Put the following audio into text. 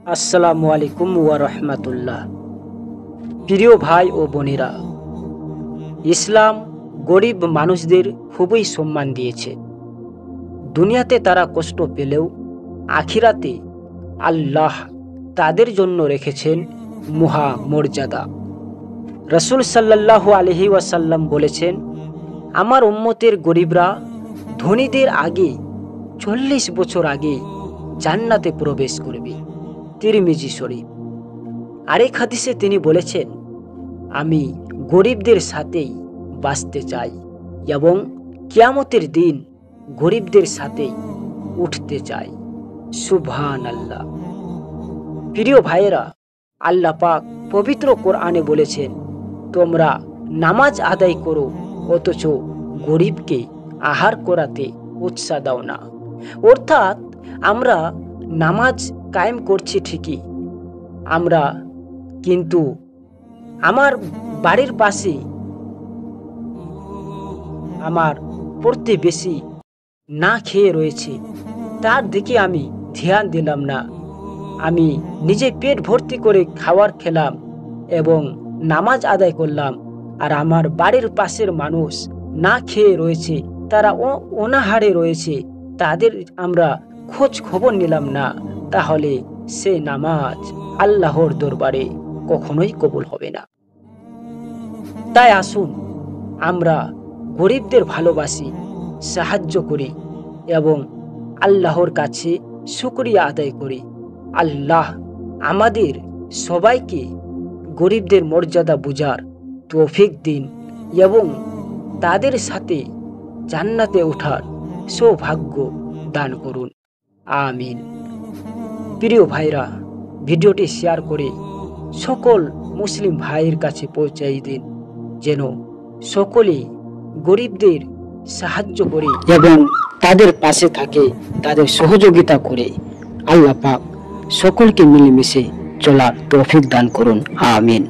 আসসালামু আলাইকুম ওয়া রাহমাতুল্লাহ। প্রিয় ভাই ও বোনেরা, ইসলাম গরিব মানুষদের খুবই সম্মান দিয়েছে। দুনিয়াতে তারা কষ্ট পেলেও আখিরাতে আল্লাহ তাদের জন্য রেখেছেন মহা মর্যাদা। রাসূল সাল্লাল্লাহু আলাইহি ওয়াসাল্লাম বলেছেন, আমার উম্মতের গরিবরা ধনীদের আগে 40 বছর আগে জান্নাতে প্রবেশ করবে। তিরমিজি শরীফ। আরেক হাদিসে তিনি বলেছেন, আমি গরিবদের সাথেই বাঁচতে চাই এবং কিয়ামতের দিন গরিবদের সাথেই উঠতে চাই। সুবহানাল্লাহ। প্রিয় ভাইয়েরা, আল্লাহ পাক পবিত্র কোরআনে বলেছেন, তোমরা নামাজ আদায় করো অথচ গরিবকে আহার করাতে উৎসাহ দাও না। অর্থাৎ আমরা নামাজ কায়েম করছি ঠিকই, আমরা কিন্তু আমার বাড়ির পাশে আমার প্রতিবেশী না খেয়ে রয়েছে, তার দিকে আমি ধ্যান দিলাম না। আমি নিজে পেট ভর্তি করে খাবার খেলাম এবং নামাজ আদায় করলাম, আর আমার বাড়ির পাশের মানুষ না খেয়ে রয়েছে, তারা অনাহারে রয়েছে, তাদের আমরা খোঁজ খবর নিলাম না, তাহলে সে নামাজ আল্লাহর দরবারে কখনোই কবুল হবে না। তাই আসুন আমরা গরিবদের ভালোবাসি, সাহায্য করি এবং আল্লাহর কাছে শুকরিয়া আদায় করি। আল্লাহ আমাদের সবাইকে গরিবদের মর্যাদা বুঝার তৌফিক দিন এবং তাদের সাথে জান্নাতে ওঠার সৌভাগ্য দান করুন। আমিন। প্রিয় ভাইরা, ভিডিওটি শেয়ার করে সকল মুসলিম ভাইয়ের কাছে পৌঁছাই দিন, যেন সকলে গরিবদের সাহায্য করে এবং তাদের পাশে থাকে, তাদের সহযোগিতা করে। আল্লাহ পাক সকলকে মিলেমিশে চলার তৌফিক দান করুন। আমিন।